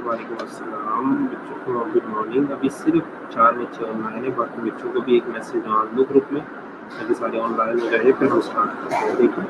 वालेकुम अस्सलाम बच्चों को गुड मॉर्निंग। अभी सिर्फ 4 बच्चे ऑनलाइन है, बाकी बच्चों को भी एक मैसेज डाल दो ग्रुप में ताकि सारे ऑनलाइन हो जाए, फिर हम स्टार्ट करते हैं। ठीक है।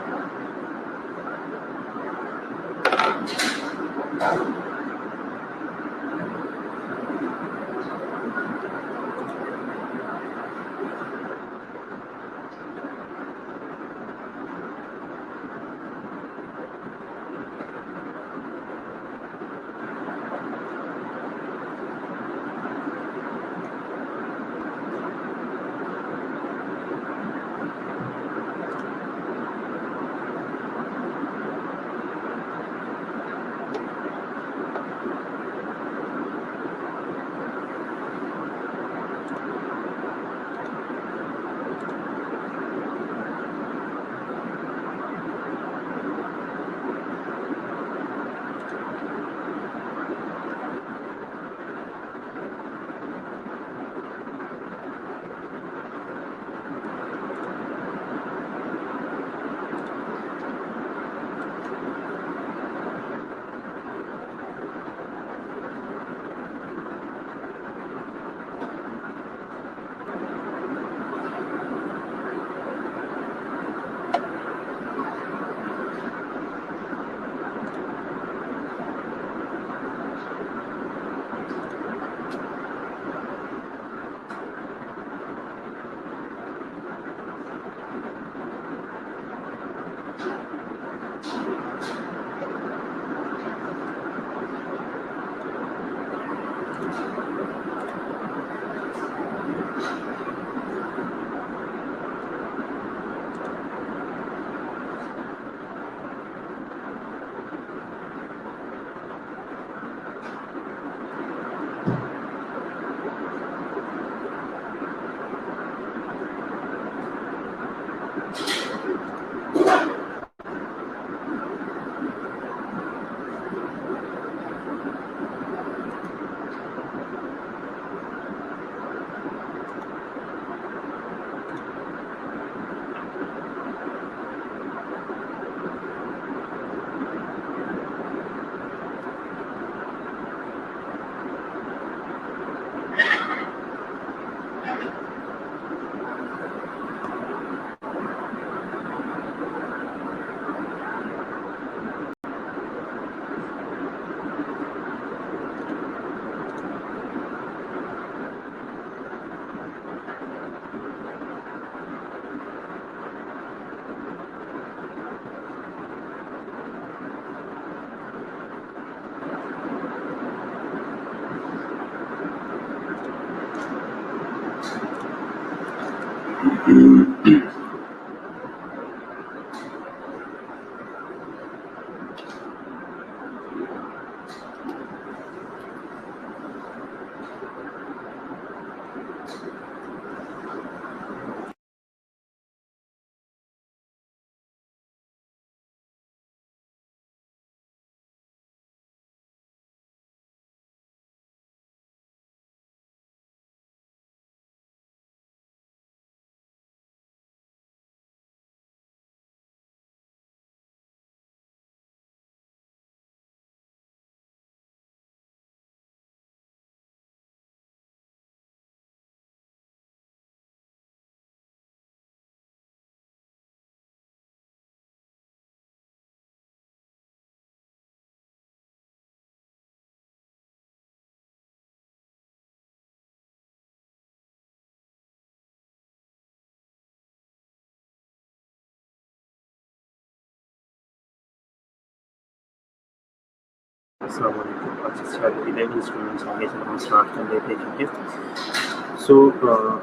अस्सलाम वालेकुम। अच्छा, चलो 11 स्टूडेंट्स आगे चलो हम स्टार्ट कर लेते हैं। ठीक है। सो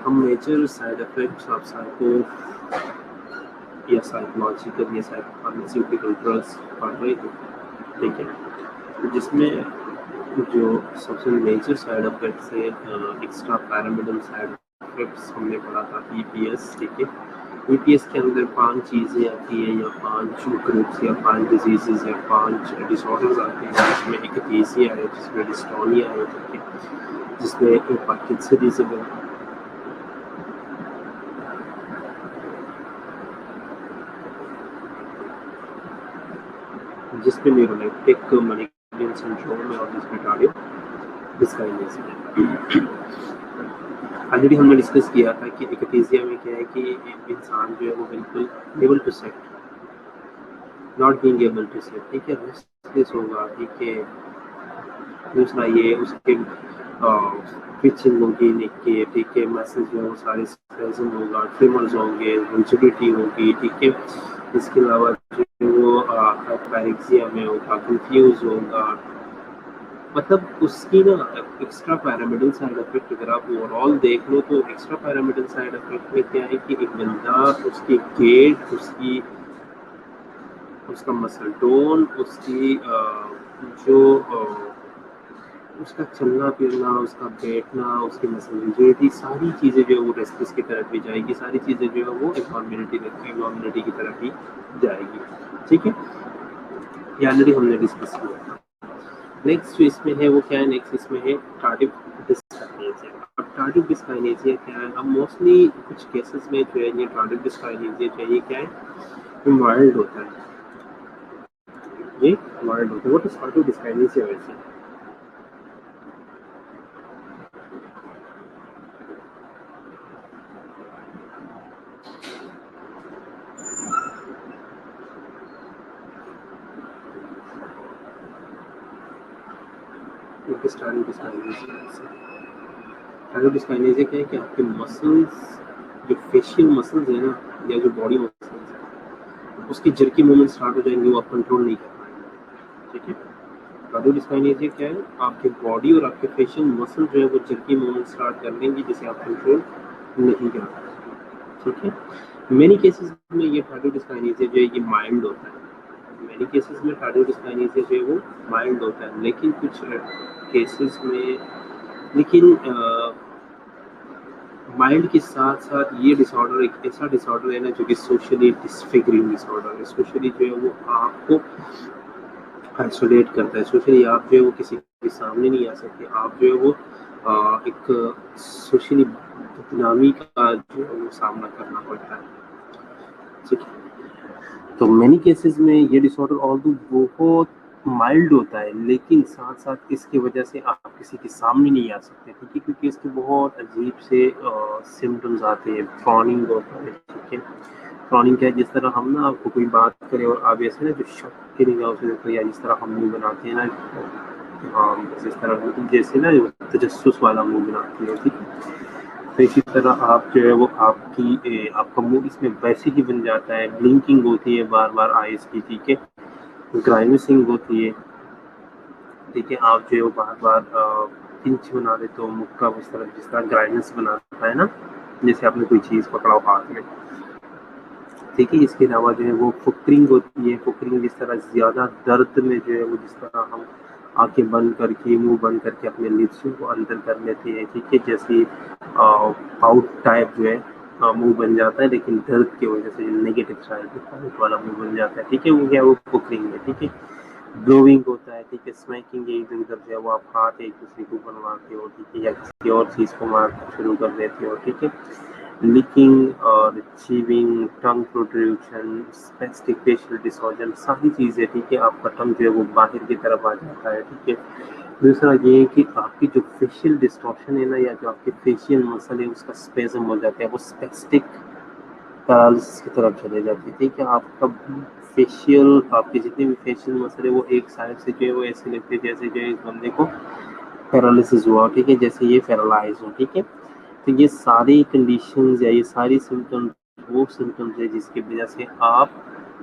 हम major side effects of psycho या साइकोलॉजिकल या फार्मास्यूटिकल ड्रग्स पढ़ रहे थे। ठीक है। तो जिसमें जो सबसे मेजर साइड इफेक्ट्स है, एक्स्ट्रा पैरामिडल साइड इफेक्ट्स हमने पढ़ा था ईपीएस। ठीक है। ईपीएस के अंदर 5 चीज़ें आती हैं या 5 ग्रुप्स या 5 डिजीजेज या 5 डिसऑर्डर्स आते हैं, जिसमें एक एकेसिया है, जिसमें डिस्टोनिया है, ठीक है, जिसमें पार्किंसनिज्म है, जिसमें न्यूरोलेप्टिक Lynch syndrome में और जिसमें कार्डियो डिस्काइनेसिया। ऑलरेडी हमने डिस्कस किया था कि एकथीसिया में क्या है कि इंसान जो है वो बिल्कुल able to sit, not being able to sit, ठीक है, रेस्टलेस होगा, ठीक है। दूसरा ये उसके पिचिंग होगी नेक के, ठीक है, मसल्स जो है वो सारे स्पेज़म होगा, ट्रिमर्स होंगे, रिजिडिटी होगी, ठीक है। इसके अलावा जो वो हाइपरैक्सिया में होगा, कंफ्यूज होगा, मतलब उसकी ना एक्स्ट्रा पैरामिडल साइड इफेक्ट अगर आप ओवरऑल देख लो तो एक्स्ट्रा पैरामिडल साइड इफेक्ट में क्या है कि एक बंदा उसकी गेट, उसका मसल टोन, उसकी जो उसका चलना फिरना, उसका बैठना, उसकी मसल रिजिडिटी, सारी चीज़ें जो है वो रेस्टलेस की तरफ भी जाएगी, सारी चीज़ें जो है वो एब्नॉर्मलिटी की तरफ भी जाएगी, ठीक है। ये ऑलरेडी हमने डिस्कस किया था। नेक्स्ट जो इसमें है वो क्या है, नेक्स्ट इसमें है टार्डिव डिस्काइनेसिया। अब टार्डिव डिस्काइनेसिया क्या है, अब मोस्टली कुछ केसेस में जो है ये टार्डिव डिस्काइनेसिया जो है ये क्या है, ये माइल्ड होता है, ये माइल्ड होता है। व्हाट इज टार्डिव डिस्काइनेसिया वैसे? टार्डिव डिस्काइनेसिया क्या है कि आपके मसल्स, जो फेशियल मसल्स है ना, या जो बॉडी मसल्स है, उसकी जर्की मूवमेंट स्टार्ट हो जाएंगे, वो आप कंट्रोल नहीं कर पाएंगे, ठीक है। टार्डिव डिस्काइनेसिया क्या है, आपके बॉडी और आपके फेशियल मसल जो है वो जर्की मूवमेंट स्टार्ट कर लेंगे जिसे आप कंट्रोल नहीं कर पाएंगे, ठीक है। मेनी केसेस में ये टार्डिव डिस्काइनेसिया जो है ये माइल्ड होता है, मेनी केसेस में टार्डिव डिस्काइनेसिया जो है वो माइल्ड होता है, लेकिन कुछ केसेस में, लेकिन माइल्ड के साथ साथ ये डिसऑर्डर एक ऐसा डिसऑर्डर है ना जो कि सोशली डिसफिगरिंग डिसऑर्डर है, सोशली जो है वो आपको आइसोलेट करता है, सोशली आप जो है वो किसी के सामने नहीं आ सकते, आप जो है वो एक सोशली बदनामी का जो है वो सामना करना पड़ता है, ठीक है। तो मैनी केसेस में ये डिसऑर्डर ऑल्दो बहुत माइल्ड होता है, लेकिन साथ साथ इसकी वजह से आप किसी के सामने नहीं आ सकते, ठीक है, क्योंकि इसके बहुत अजीब से सिम्टम्स आते हैं। फ्रॉनिंग होता है, ठीक है। फ्रॉनिंग क्या है, जिस तरह हम ना आपको कोई बात करें और आप ऐसे ना जो शक की निगाह से देखते हैं, या जिस तरह हम मुँह बनाते हैं ना, जिस तरह जैसे ना तजस्सुस वाला मुँह बनाते हैं, ठीक है। तो इसी तरह आप जो है वो आपका मूड इसमें वैसे ही बन जाता है, ब्लिंकिंग होती है बार बार आइज की, ठीक है, ग्राइमिसिंग होती है, ठीक है। आप जो है वो बार बार पिंच बना देते हो मुख का, उस तरह जिस तरह ग्राइमिस बनाता है ना, जैसे आपने कोई चीज़ पकड़ा हो हाथ में, ठीक है। इसके अलावा जो है वो फुकरिंग होती है, फुकरिंग जिस तरह ज़्यादा दर्द में जो है वो जिस तरह हम आंखें बंद करके, मुंह बंद करके अपने लिप्स को अंदर कर लेते हैं, ठीक है, जैसे पाउट टाइप जो है मुंह बन जाता है, लेकिन दर्द की वजह से नेगेटिव साइड पाउट वाला मुंह बन जाता है, ठीक है, वो क्या, वो फुकरिंग है, ठीक है। ब्लोइंग होता है, ठीक है, स्मैकिंग है, इधर उधर जो है वो आप हाथ एक दूसरे को बनवाते हो, ठीक है, या किसी और चीज़ को मारना शुरू कर देते हो, ठीक है। licking और चीविंग, टंग प्रोट्रूशन, स्पेस्टिक फेशियल डिसऑर्डर, सारी चीज़ें, ठीक है, आपका टंग जो है वो बाहर की तरफ आ जाता है, ठीक है। दूसरा ये है कि आपकी जो फेशियल डिस्टॉर्शन है ना, या जो आपके फेशियल मसल है उसका स्पेज़म हो जाता है, वो स्पेस्टिक पैरालिसिस की तरफ चले जाती है, ठीक है। आपका फेशियल, आपके जितने भी फेशियल मसल है वो एक साइड से जो है वो ऐसे लगते हैं जैसे जो है इस बंदे को पैरालिसिस हुआ, ठीक है, जैसे ये पैरालाइज हो, ठीक है। तो ये सारी कंडीशंस या ये सारी सिम्टम्स वो सिम्टम्स है जिसकी वजह से आप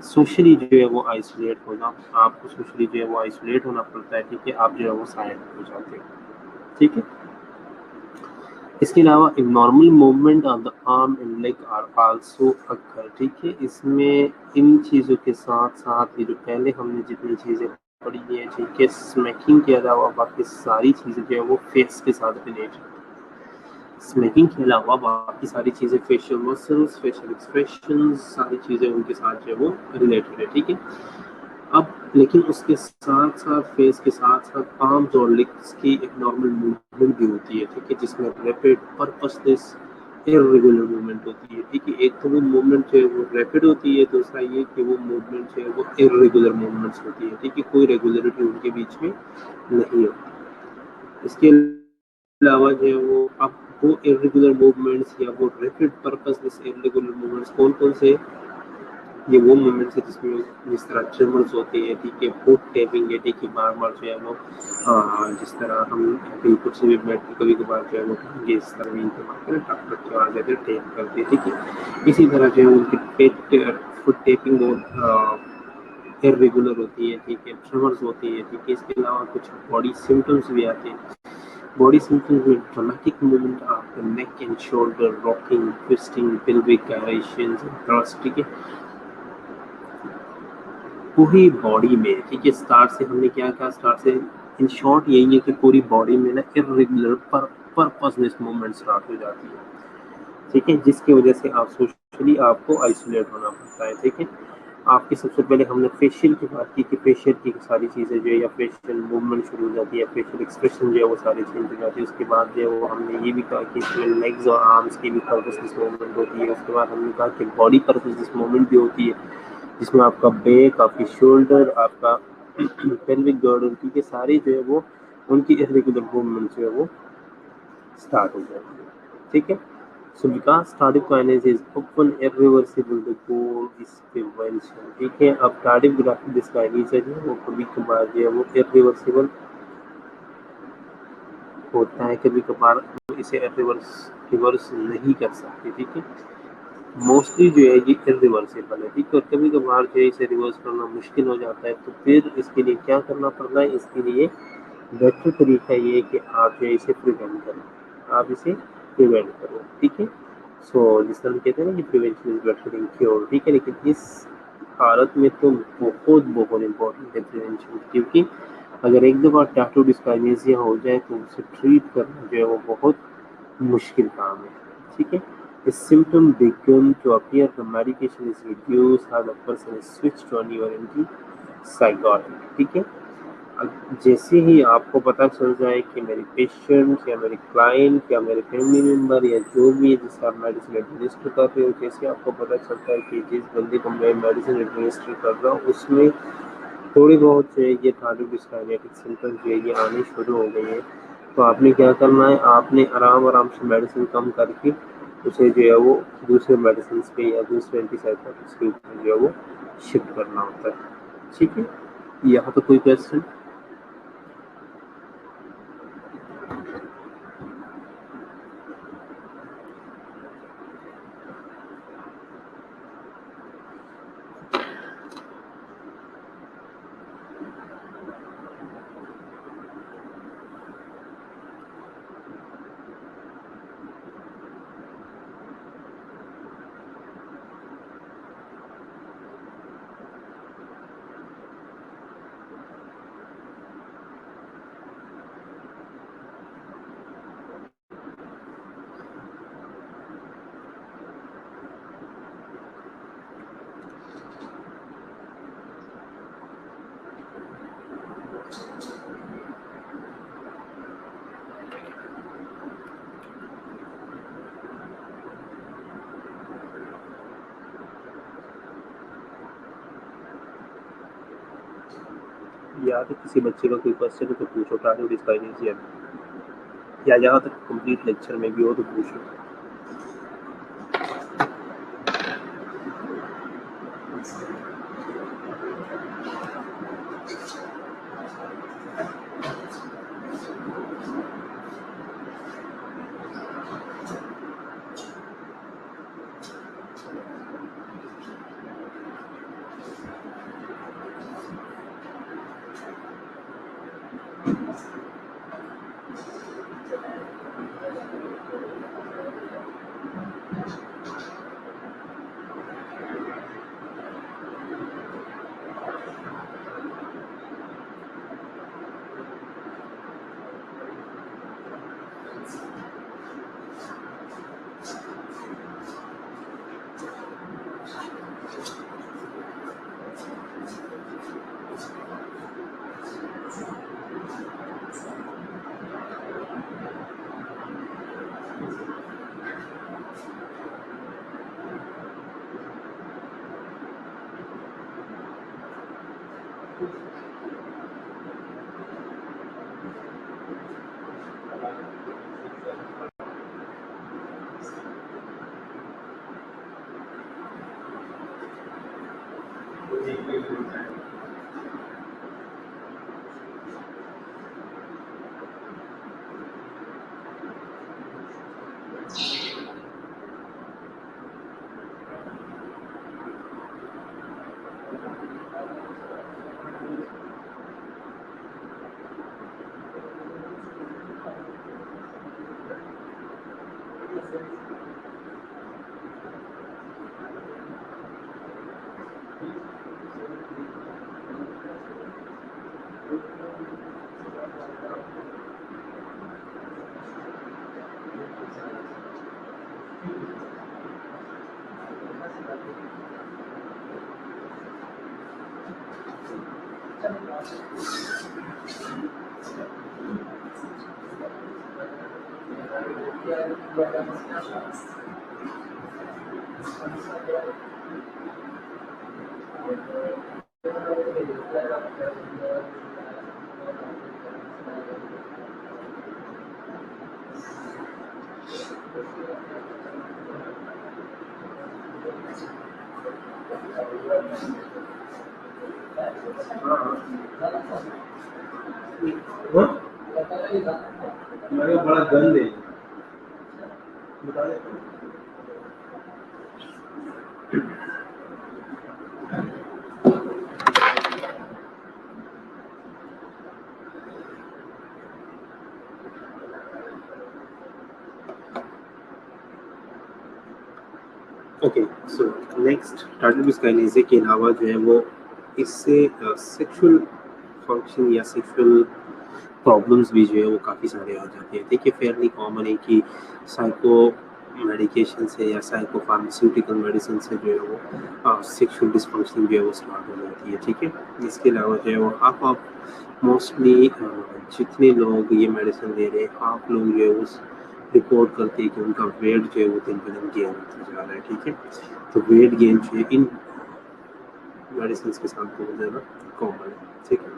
सोशली जो है वो आइसोलेट होना, आपको सोशली जो है वो आइसोलेट होना पड़ता है, ठीक है, आप जो है वो साइलेंट हो जाते हो, ठीक है। इसके अलावा normal movement of the arm and leg are also occur, ठीक है। इसमें इन चीज़ों के साथ साथ ये जो पहले हमने जितनी चीज़ें पढ़ी है, ठीक है, स्मैकिंग के अलावा बाकी सारी चीज़ें जो है वो फेस के साथ रिलेटेड, स्मैकिंग के अलावा बाकी सारी चीज़ें, फेशियल मसल्स, फेशियल एक्सप्रेशंस, सारी चीज़ें उनके साथ जो है वो रिलेटेड है, ठीक है। अब लेकिन उसके साथ साथ फेस के साथ साथ आर्म्स और लेग्स की एक नॉर्मल मूवमेंट भी होती है, ठीक है, जिसमें रैपिड पर्पसलेस इरेगुलर मूवमेंट होती है, ठीक है। एक तो वो मूवमेंट जो है वो रैपिड होती है, दूसरा ये कि वो मूवमेंट जो है वो इरेगुलर मूवमेंट्स होती है, ठीक है। कोई रेगुलरिटी उनके बीच में नहीं होती। इसके अलावा जो है वो अब वो इरेगुलर मूवमेंट्स या वो रैपिड पर्पस इरेगुलर मूवमेंट्स कौन कौन से, ये वो मूवमेंट्स है जिसमें जिस तरह ट्रिमर्स होती है, ठीक है। फुट टैपिंग है, ठीक है। बार बार जो है वो जिस तरह हम कहीं कुर्सी में बैठ के कभी कभार जो है वो टांगे इस तरह भी इनको मारते हैं, टक टक के आ जाते हैं, टैप करते हैं, ठीक है। इसी तरह जो है उनकी पेट फुट टैपिंग बहुत इरेगुलर होती है, ठीक है। ट्रिमर्स होती है, ठीक है। इसके अलावा कुछ बॉडी सिम्टम्स भी आते हैं। बॉडी सिम्टम्स में dramatic movement after neck and shoulder rocking, twisting, pelvic gyrations and thrust, ठीक है। पूरी बॉडी में, ठीक है। स्टार्ट से हमने क्या कहा, स्टार्ट से इन शॉर्ट यही है कि पूरी बॉडी में ना इरेगुलर पर्पसलेस मूवमेंट स्टार्ट हो जाती है, ठीक है। जिसकी वजह से आप सोशली आपको आइसोलेट होना पड़ता है, ठीक है। आपकी सबसे पहले हमने फेशियल की बात की कि फेशियल की सारी चीज़ें जो है या फेशियल मूवमेंट शुरू हो जाती है, फेशियल एक्सप्रेशन जो है वो सारी चेंज हो जाती है। उसके बाद जो है वो हमने ये भी कहा कि इसमें लेग्स और आर्म्स की भी पर्पसलेस मूवमेंट होती है। उसके बाद हमने कहा कि बॉडी पर्पसलेस मूवमेंट भी होती है, जिसमें आपका बैक, आपकी शोल्डर, आपका पेल्विक गर्डर, ठीक है, सारी जो है वो उनकी इरेगुलर मूवमेंट जो है वो स्टार्ट हो जाती है, ठीक है। So because tardive kinase is often irreversible, the goal is prevention, ठीक है। अब tardive dyskinesia जो है वो कभी कभार जो है वो irreversible होता है, कभी कभार इसे रिवर्स नहीं कर सकते, ठीक है। मोस्टली जो है ये इरिवर्सिबल है, ठीक है। और कभी कभार जो है इसे रिवर्स करना मुश्किल हो जाता है, तो फिर इसके लिए क्या करना पड़ता है, इसके लिए बेटर तरीका ये है कि आप जो है इसे प्रिवेंट करो, आप इसे प्रिवेंट करो, ठीक है। सो जिस तरह हम कहते हैं ना कि prevention is better than cure, ठीक है। लेकिन इस हालत में तो बहुत बहुत इम्पोर्टेंट है प्रिवेंशन, क्योंकि अगर एक दफ़ा टैटू डिस्काइनेसिया हो जाए तो उसे ट्रीट करना जो है वो बहुत मुश्किल काम है, ठीक है। The symptom begin to appear, the medication is reduced, how the person is switched to a new antipsychotic, ठीक है। जैसे ही आपको पता चल जाए कि मेरी पेशेंट या मेरे क्लाइंट या मेरे फैमिली मेम्बर या जो भी है जिसे आप मेडिसिन एडमिनिस्टर कर रहे हो, जैसे आपको पता चलता है कि जिस बंदे को मैं मेडिसिन एडमिनिस्टर कर रहा हूँ उसमें थोड़ी बहुत जो है ये थायराइड डिस्काइनेटिक सिम्टम्स जो है ये आने शुरू हो गई है, तो आपने क्या करना है, आपने आराम आराम से मेडिसिन कम करके उसे जो है वो दूसरे मेडिसिन पे या दूसरे एंटीसाइकोटिक्स के ऊपर जो है वो शिफ्ट करना होता है, ठीक है। यहाँ तो कोई क्वेश्चन? या तो किसी बच्चे का कोई क्वेश्चन है तो पूछो, टारगेट डिस्काइनेसिया या यहाँ तक कंप्लीट लेक्चर में भी हो तो पूछो। बड़ा गंद है। Okay, so next target kinase के अलावा जो है वो इससे सेक्सुअल फंक्शन या सेक्सुअल प्रॉब्लम्स भी जो है वो काफ़ी सारे आ जाते हैं। देखिए फेयरली कॉमन है कि साइको मेडिकेशन से या साइको फार्मास्यूटिकल मेडिसिन से जो है वो सेक्सुअल डिसफंक्शन जो है वो स्टार्ट हो जाती है। ठीक है, इसके अलावा जो है वो हाफ ऑफ मोस्टली जितने लोग ये मेडिसिन ले रहे हैं हाफ लोग जो है उस रिपोर्ट करते हैं कि उनका वेट जो है वो दिन ब दिन गेन होता जा रहा है। ठीक है, तो वेट गेन जो है इन मेडिसिन के साथ बहुत ज़्यादा कॉमन है। ठीक है,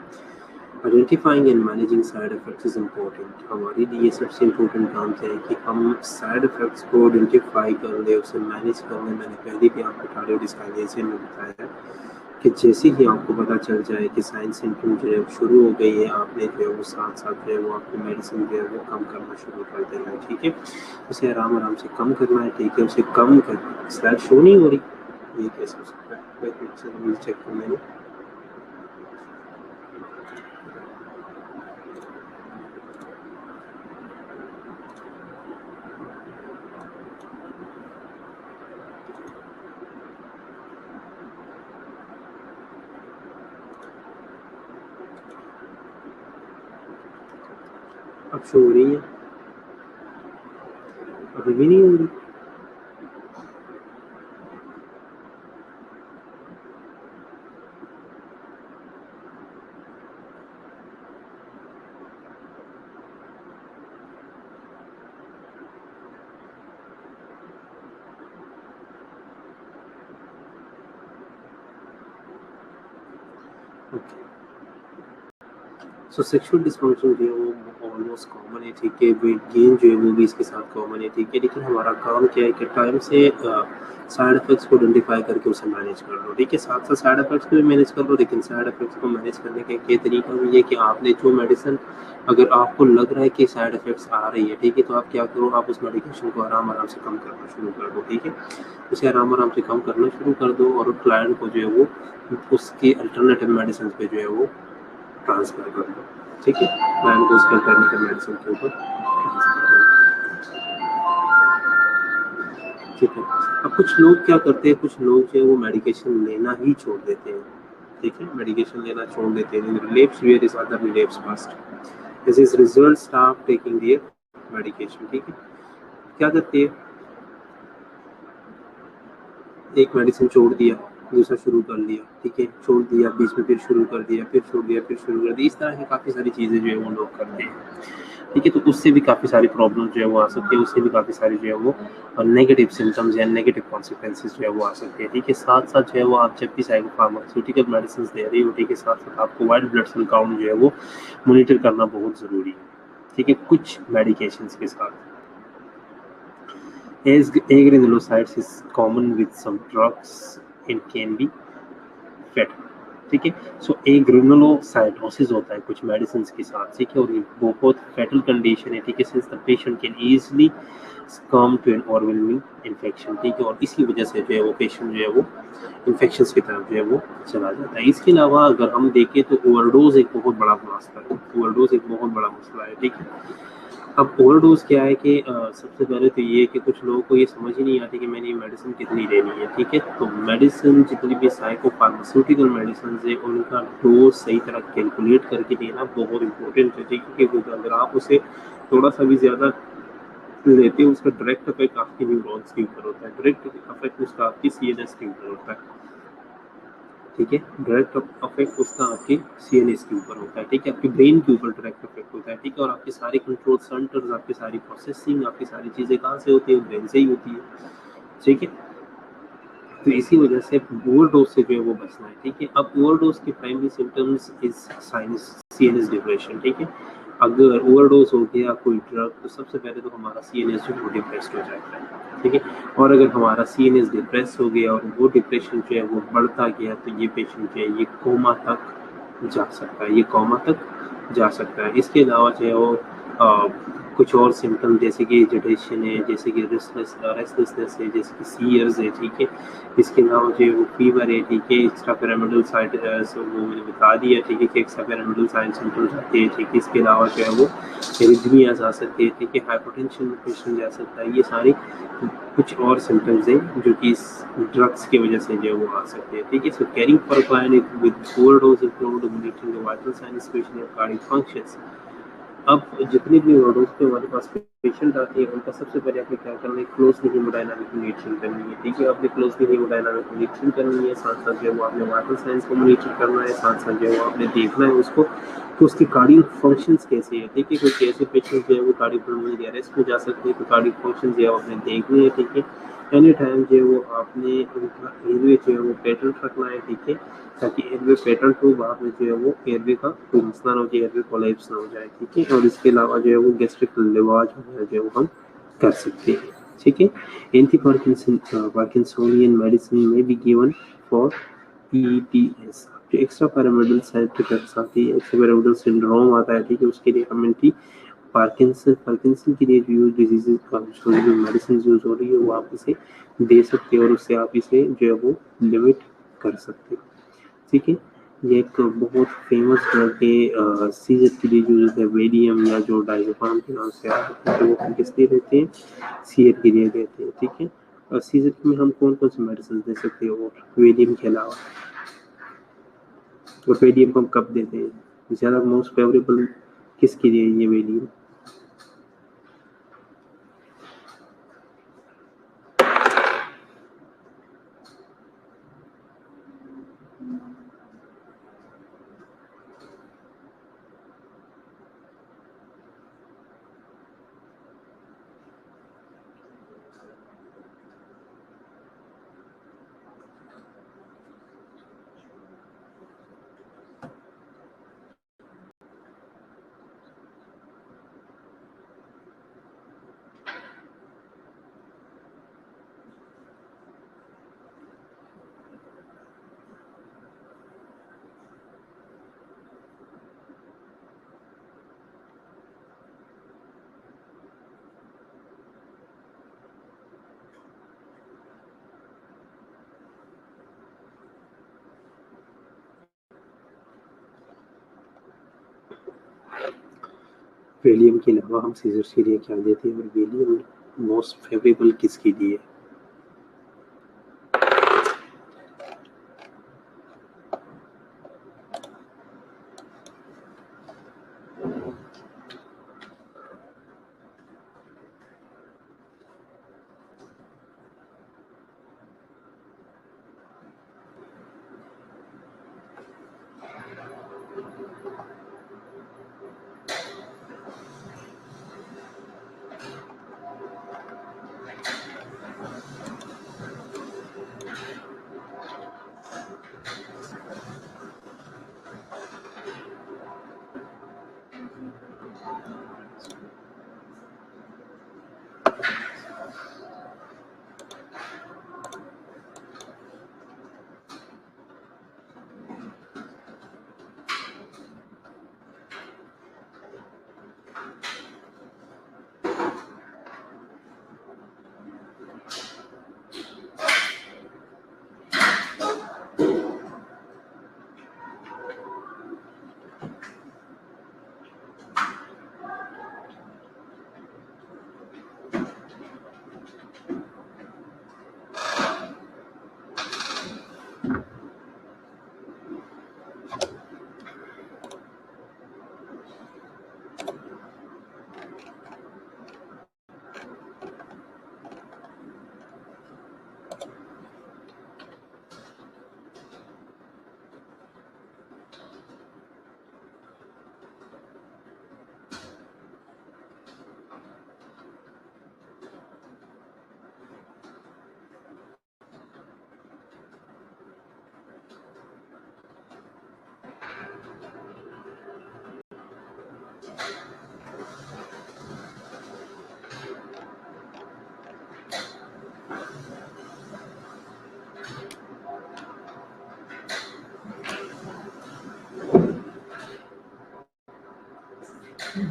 identifying and managing side effects is important. हमारे लिए सबसे इम्पोर्टेंट काम है कि हम साइड इफ़ेक्ट्स को आइडेंटिफाई कर लें, उसे मैनेज कर लें। मैंने पहले भी आपको टारगेट डिस्क्रिमिनेशन में बताया कि जैसे ही आपको पता चल जाए कि साइन सिम्टम जो है शुरू हो गई है, आपने जो है वो साथ साथ जो है वो आपको मेडिसिन जो है वो कम करना शुरू कर देना है। ठीक है, उसे आराम आराम से कम करना है। ठीक है, उसे कम करना। स्लाइड शो नहीं हो रही, ये कैसे हो सकता है? चेक कर लेंगे। अब शो हो रही है? अभी भी नहीं हो रही? सो सेक्सुअल डिस्फंक्शन जो है वो ऑलमोस्ट कॉमन है। ठीक है, वेट गेन जो है वो भी इसके साथ कॉमन है। ठीक है, लेकिन हमारा काम क्या है कि टाइम से साइड इफेक्ट्स को आइडेंटिफाई करके उसे मैनेज कर लो। ठीक है, साथ साथ साइड इफेक्ट्स को भी मैनेज कर लो, लेकिन साइड इफेक्ट्स को मैनेज करने का एक तरीका भी है कि आपने जो मेडिसिन, अगर आपको लग रहा है कि साइड इफेक्ट्स आ रही है, ठीक है, तो आप क्या करो, आप उस मेडिकेशन को आराम आराम से कम करना शुरू कर दो। ठीक है, उसे आराम आराम से कम करना शुरू कर दो और क्लाइंट को जो है वो उसकी अल्टरनेटिव मेडिसिन पे जो है वो ट्रांसफर कर दो। ठीक है, क्लाइंट को उसके अल्टरनेटिव मेडिसिन के ऊपर ट्रांसफर कर दो। ठीक है, अब कुछ लोग क्या करते हैं, कुछ लोग जो है वो मेडिकेशन लेना ही छोड़ देते हैं। ठीक है, मेडिकेशन लेना छोड़ देते हैं। Relapse where is other relapse fast. This is result stop taking their medication. ठीक है, क्या करते हैं, एक मेडिसिन छोड़ दिया, दूसरा शुरू कर लिया। ठीक है, छोड़ दिया, बीच में फिर शुरू कर दिया, फिर छोड़ दिया, फिर शुरू कर दिया। इस तरह की काफ़ी सारी चीज़ें जो है वो लोग करते हैं। ठीक है। तो उससे भी काफ़ी सारी प्रॉब्लम जो है वो आ सकती है, उससे भी काफ़ी सारी जो है वो नेगेटिव सिम्टम्स या नेगेटिव कॉन्सिक्वेंसेज जो है वो आ सकते हैं। ठीक है। साथ-साथ जो है वो आप जब भी साइकोफार्मास्यूटिकल मेडिसिन दे रही हो, ठीक है, साथ-साथ आपको व्हाइट ब्लड सेल काउंट जो है वो मॉनिटर करना बहुत ज़रूरी है। ठीक है, कुछ मेडिकेशंस के साथ। As agranulocytes is common with some drugs and can be fatal. ठीक है। सो एग्रेनुलोसाइटोसिस होता है कुछ मेडिसिन के साथ। ठीक है। और ये बहुत फेटल कंडीशन है। ठीक है। Since the patient can easily succumb to an overwhelming infection। ठीक है। और इसी वजह से जो है वो पेशेंट जो है वो इन्फेक्शन की तरफ जो है वो चला जाता है। इसके अलावा अगर हम देखें तो ओवरडोज एक बहुत बड़ा मसला है। ओवरडोज एक बहुत बड़ा मसला है। ठीक है। अब ओवरडोज क्या है कि सबसे पहले तो ये है कि कुछ लोगों को ये समझ ही नहीं आती कि मैंने ये मेडिसिन कितनी लेनी है। ठीक है। तो मेडिसिन जितनी भी साइकोफार्मास्यूटिकल मेडिसिन है उनका डोज सही तरह कैलकुलेट करके देना बहुत इंपॉर्टेंट है। ठीक है। क्योंकि अगर आप उसे थोड़ा सा भी ज़्यादा लेते हो उसका डायरेक्ट इफेक्ट आपके न्यूरॉन्स के ऊपर होता है, डायरेक्ट इफेक्ट उसका आपकी सीएनएस के ऊपर होता है। ठीक है। डायरेक्ट इफेक्ट उसका आपके सीएनएस के ऊपर होता है। ठीक है। आपके ब्रेन के ऊपर डायरेक्ट इफेक्ट होता है। ठीक है। और आपके सारे कंट्रोल सेंटर्स, आपकी सारी प्रोसेसिंग, आपकी सारी चीज़ें कहाँ से होती है? ब्रेन से ही होती है। ठीक है। तो इसी वजह से ओवरडोज से जो है वो बचना है। ठीक है। अब ओवरडोज के primary symptoms is sinus CNS depression. ठीक है। अगर ओवरडोज हो गया कोई ड्रग तो सबसे पहले तो हमारा सीएनएस जो है वो डिप्रेस्ड हो जाता है। ठीक है। और अगर हमारा सीएनएस डिप्रेस हो गया और वो डिप्रेशन जो है वो बढ़ता गया तो ये पेशेंट जो है ये कोमा तक जा सकता है, ये कोमा तक जा सकता है। इसके अलावा जो है वो कुछ और सिम्टम जैसे कि एजिटेशन है, जैसे कि रेस्टलेसनेस है, जैसे कि सीयर्स है। ठीक है। इसके अलावा जो है वो फीवर है। ठीक है। एक्स्ट्रा पैरामिडल साइड वो मैंने बता दिया। ठीक है कि एक्स्ट्रा पैरामिडल साइड सिम्टम्स आते हैं। ठीक है। इसके अलावा जो है वो एरिथमियाज आ सकती है। ठीक है। हाइपरटेंशन में पेशेंट जा सकता है। ये सारी कुछ और सिम्टम्स हैं जो कि इस ड्रग्स की वजह से जो है वो आ सकते हैं। ठीक है। So caring for client with overdose include monitoring the vital sign specially cardiac functions. अब जितने भी ओवरडोज पे हमारे पास पेशेंट आते हैं उनका सबसे पहले आपको क्या करना है? क्लोजली हेमोडायनामिक मॉनिटरिंग करनी है। ठीक है। आपने क्लोजली हेमोडायनामिक मॉनिटरिंग करनी है, साथ साथ जो है वो आपने वाइटल साइंस को मॉनिटर करना है, साथ साथ जो है वो आपने देखना है उसको कि उसके कार्डियक फंक्शंस कैसे हैं। ठीक है। कुछ ऐसे पेशेंट जो है वो कार्डियक पल्मोनरी अरेस्ट में जा सकते हैं तो कार्डियक फंक्शन जो है वो आपने देखने हैं। ठीक है। एनी टाइम जो है वो आपने उनका एयरवे जो है वो पैटर्न रखना है। ठीक है। ताकि एयरवे पैटर्न हो बाद में जो है वो एयरवे का कोई मसला ना हो जाए, एयरवे कोलैप्स ना हो जाए। ठीक है। और इसके अलावा जो है वो गैस्ट्रिक लिवाज जो है वो हम कर सकते हैं। ठीक है। एंटी पार्किंसोनियन मेडिसिन में बी गिवन फॉर पीपीएस। जो एक्स्ट्रा पैरामिडल साइड इफेक्ट्स आती है, एक्स्ट्रा पैरामिडल सिंड्रोम आता है। ठीक है। उसके लिए हम एंटी पार्किंसन के लिए जो डिजीजेज का जो मेडिसिन यूज हो रही है वो आप इसे दे सकते हो और उससे आप इसे जो है वो लिमिट कर सकते हो। ठीक है। ये एक बहुत फेमस ड्रग है सीजर के लिए यूज होता है, वेलियम या जो डायजोफाम के नाम से आता है वो हम किस लिए देते हैं? सीजर के लिए देते हैं। ठीक है। और सीजर में हम कौन कौन सी मेडिसिन दे सकते हैं और वेलियम के अलावा? और वेलियम को हम कब देते हैं? ज़्यादा मोस्ट फेवरेबल किसके लिए ये वेलियम? वेलियम के अलावा हम सीजर्स के लिए क्या देते हैं और वेलियम मोस्ट फेवरेबल किसके लिए?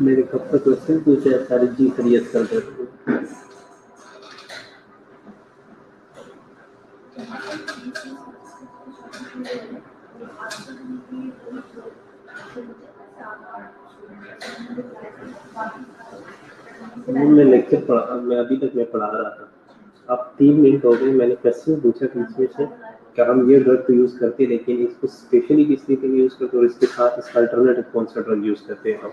मेरे कब तक क्वेश्चन पूछे सारे जी सर यस कर देते हैं। मैं लेक्चर पढ़ा, मैं अभी तक मैं पढ़ा रहा था। अब 3 मिनट हो गए, मैंने क्वेश्चन पूछा बीच में से कि हम ये ड्रग तो यूज करते हैं, लेकिन इसको स्पेशली किस लिए के लिए यूज करते हैं और इसके साथ इसका अल्टरनेटिव कौन सा ड्रग यूज करते हैं हम।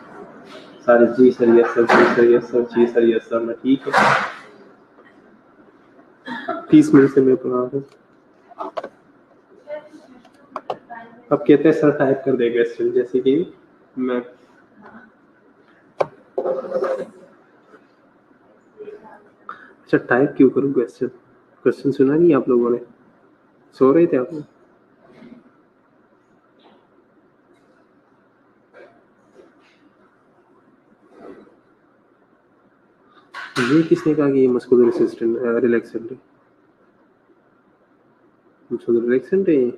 सारे जी सर यस सर, जी सर यस सर, जी सर यस सर। मैं ठीक है, 30 मिनट से मैं पढ़ा रहा हूँ। अब कहते हैं सर टाइप कर दे क्वेश्चन, जैसे कि मैं अच्छा टाइप क्यों करूँ क्वेश्चन? क्वेश्चन सुना नहीं आप लोगों ने? सो रहे थे आप लोग? ये किसने कहा कि ये मस्कुलर रेसिस्टेंट रिलैक्सेंट है? मस्कुलर रिलैक्सेंट है ये?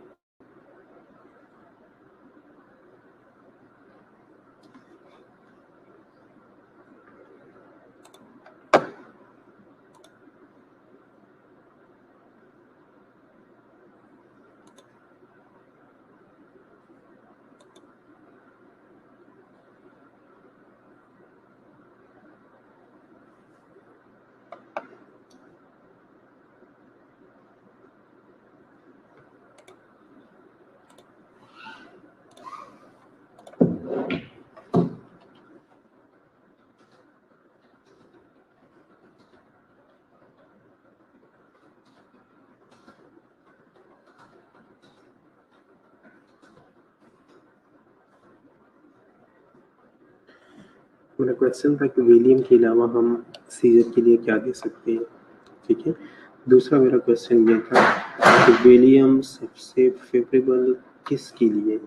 मेरा क्वेश्चन था कि वेलियम के अलावा हम सीजर के लिए क्या दे सकते हैं, ठीक है। दूसरा मेरा क्वेश्चन ये था कि वेलियम सबसे फेवरेबल किसके लिए?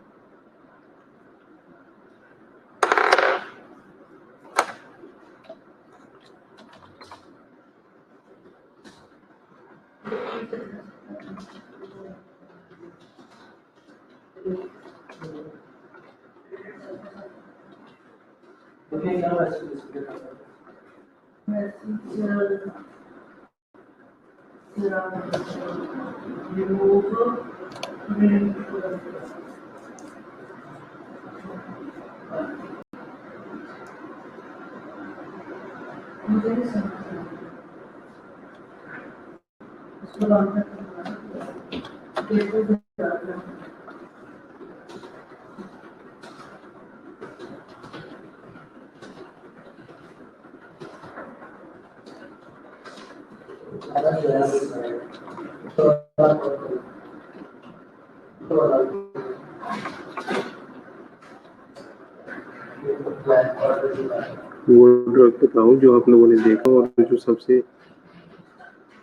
वो ड्रग बताओ जो आप लोगों ने देखा और जो सबसे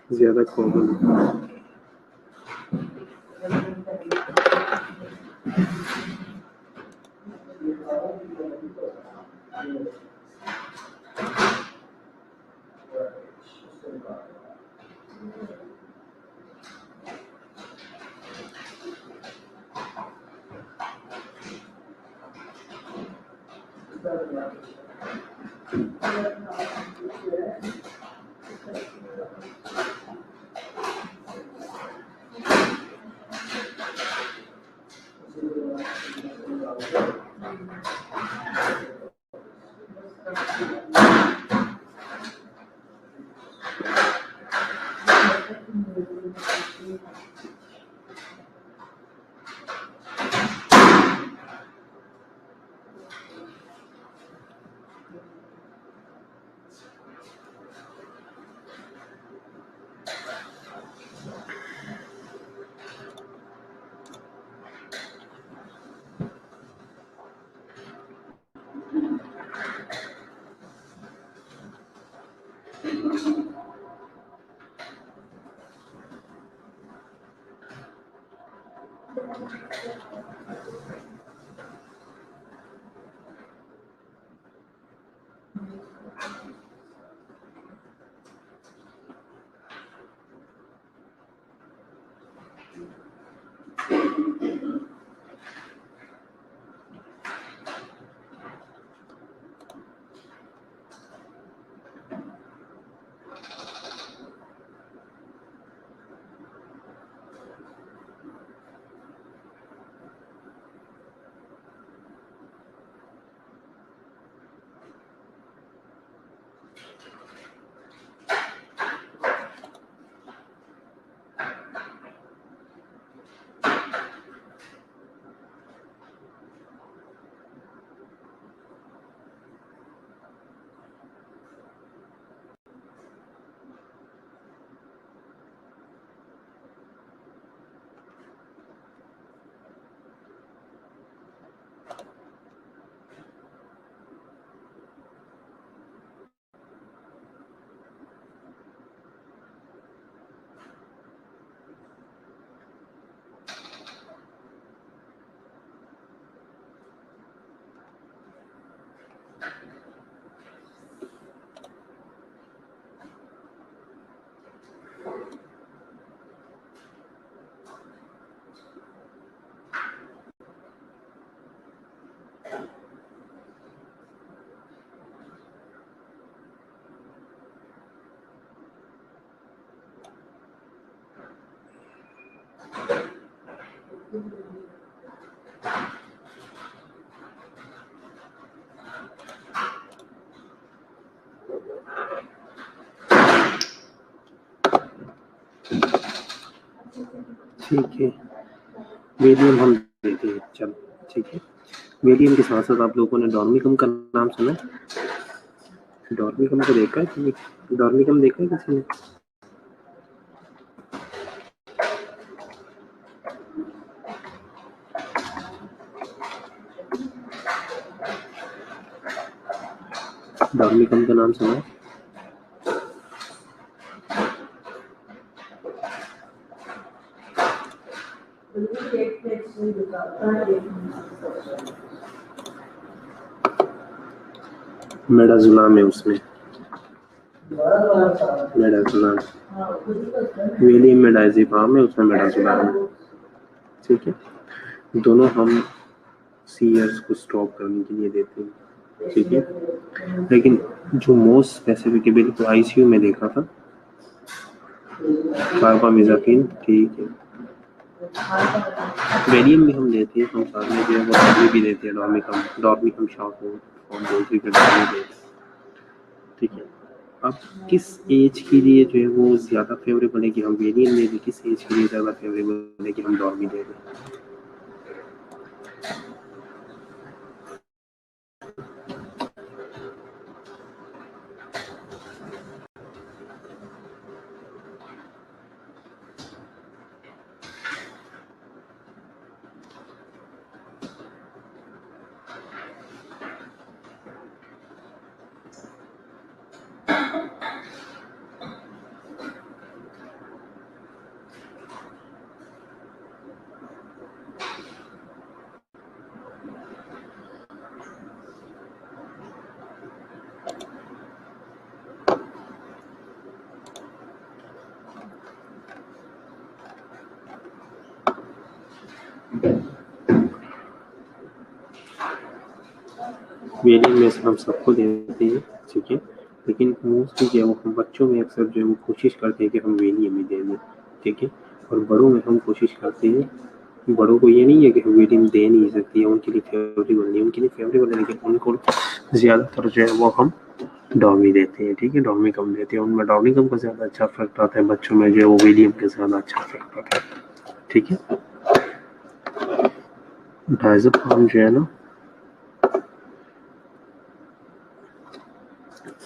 ज्यादा कॉमन है। ठीक है, वेलियम हम देते हैं। चलो ठीक है, वेलियम के साथ साथ आप लोगों ने डॉर्मिकम का नाम सुना? डॉर्मिकम को देखा है? डॉर्मिकम देखा है किसी ने? डॉर्मिकम का नाम सुना है? मेडाजुलाम है उसमें, मेडाजुलाम। वेलियम में डायज़ेपाम है, उसमें मेडाजुलाम है। ठीक है, दोनों हम सीयर्स को स्टॉप करने के लिए देते हैं। ठीक है, लेकिन जो मोस्ट स्पेसिफिक तो आईसीयू में देखा था कार्बामेज़ापिन। ठीक है, वेलियम भी हम देते हैं, हम साथ में जो है वो भी देते हैं, डॉर्मिकम शॉक हो और देते हैं। ठीक है, अब किस एज के लिए जो है वो ज़्यादा फेवरेबल है कि हम वेलियम दे दें, किस एज के लिए ज़्यादा फेवरेबल है कि हम डॉर्मी दे दें? वेलियम में से हम सबको देते हैं। ठीक है, लेकिन मोस्टली जो है वो हम बच्चों में अक्सर जो है वो कोशिश करते हैं कि हम वेलियम ही दे दें। ठीक है, और बड़ों में हम कोशिश करते हैं, बड़ों को ये नहीं है कि हम वेलियम दे नहीं सकती है, उनके लिए फेवरेबल नहीं, उनके लिए फेवरेबल है, लेकिन उनको ज़्यादातर जो है वो हम डॉर्मी देते हैं। ठीक है, डॉर्मी कम देते हैं, उनमें डॉर्मिकम का ज़्यादा अच्छा इफेक्ट आता है, बच्चों में जो है वो वेलियम का ज़्यादा अच्छा इफेक्ट आता है। ठीक है, डायज़ेपाम जो है ना,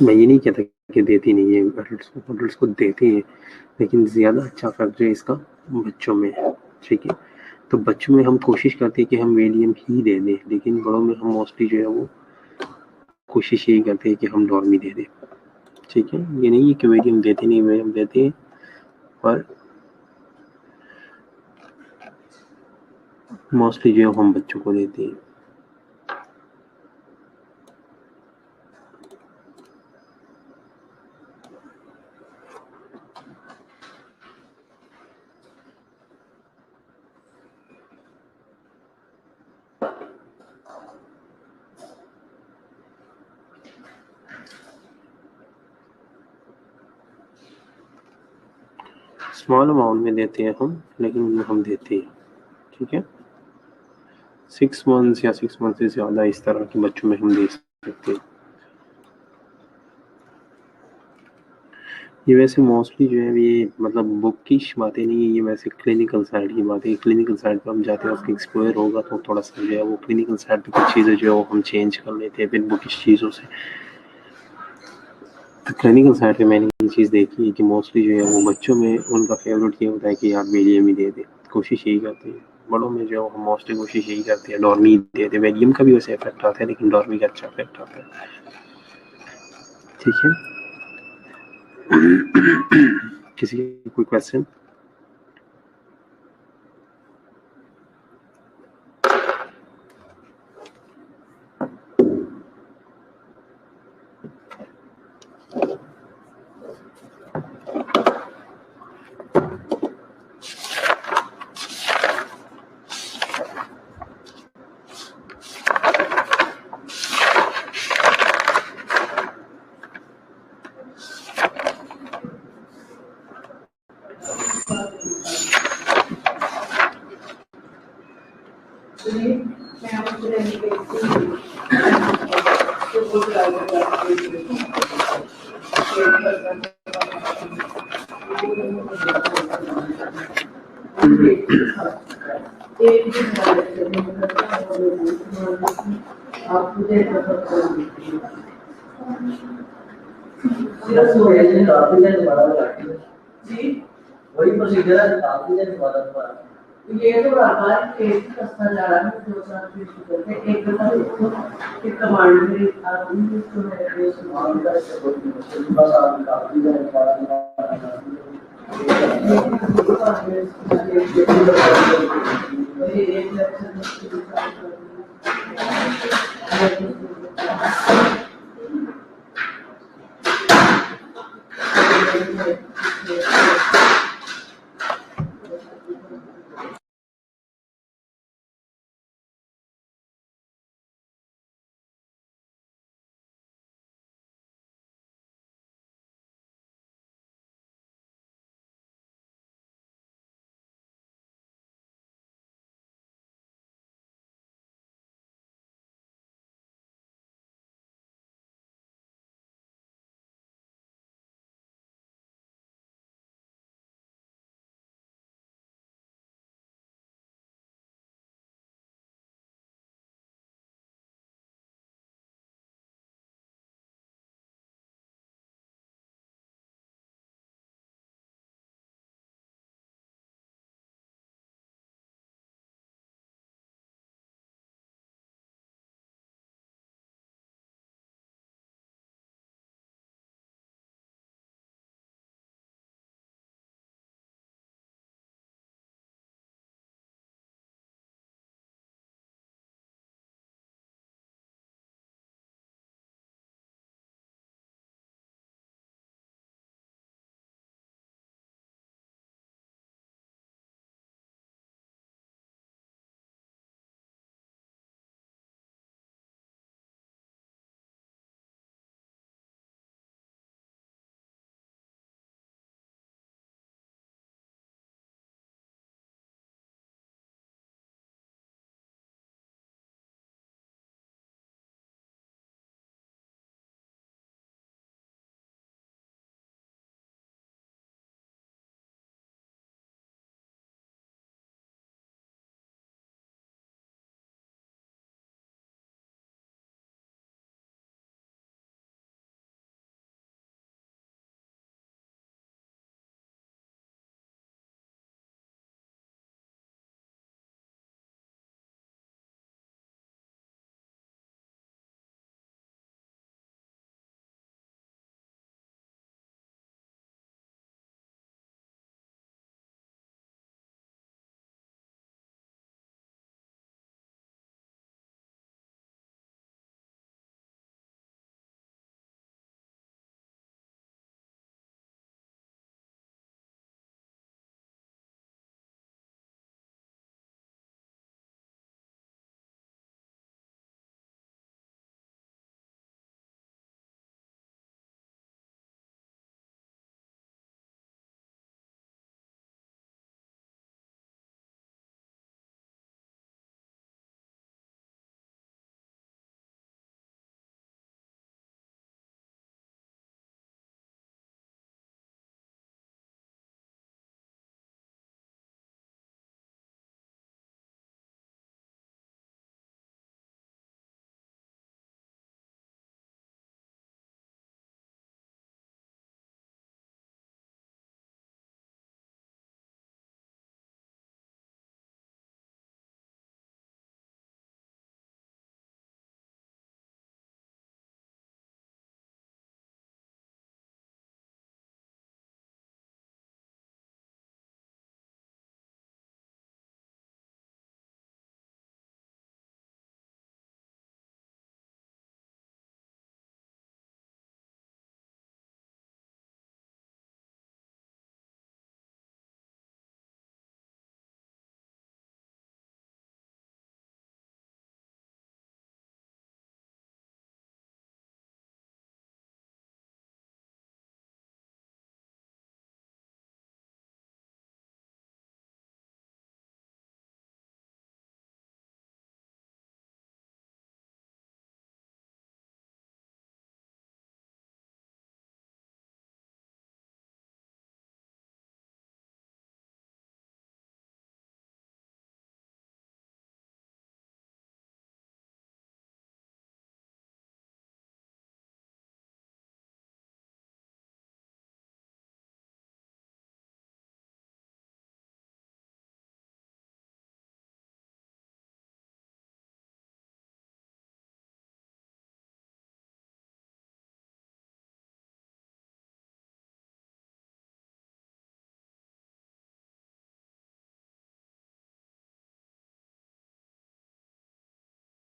मैं ये नहीं कहता कि देती नहीं है, एडल्ट्स को देते हैं, लेकिन ज़्यादा अच्छा इफेक्ट जो है इसका बच्चों में है। ठीक है, तो बच्चों में हम कोशिश करते हैं कि हम वेलियम ही दे दें, लेकिन बड़ों में हम मोस्टली जो है वो कोशिश यही करते हैं कि हम डॉर्मी दे दें। ठीक है, ये नहीं है कि वेलियम देते नहीं, वेलियम देते हैं, पर मोस्टली जो है हम बच्चों को देते हैं। स्मॉल अमाउंट में देते हैं हम, लेकिन हम देते हैं, ठीक है। 6 मंथ्स या 6 मंथ से ज़्यादा इस तरह के बच्चों में हम दे सकते हैं। ये वैसे मोस्टली जो है ये मतलब बुकिश बातें नहीं है, ये वैसे क्लिनिकल साइड की बात है। क्लिनिकल साइड पे हम जाते हैं, उसका एक्सप्लोर होगा तो थोड़ा सा जो है वो क्लिनिकल साइड पे कुछ चीज़ें जो है वो हम चेंज कर लेते हैं फिर बुकिश चीज़ों से। तो क्लिनिकल साइड पे मैंने ये चीज़ देखी है कि मोस्टली जो है वो बच्चों में उनका फेवरेट ये होता है कि यार वेलियम ही दे दे, कोशिश यही करते हैं। बड़ों में जो है हम मोस्टली कोशिश यही करते हैं डॉर्मी दे दे। वेलियम का भी वैसे इफेक्ट आता है, लेकिन डॉर्मी का अच्छा इफेक्ट आता है, ठीक है। किसी कोई क्वेश्चन? वही प्रोसीजर है, काफी देर बाद ये तो आकार पेज कसता जा रहा है, जो साथ में करते एक दफा इसको एक कमांड में आदमी इसको है ये कमांड का बस आप काफी देर बाद ये एक लेक्चर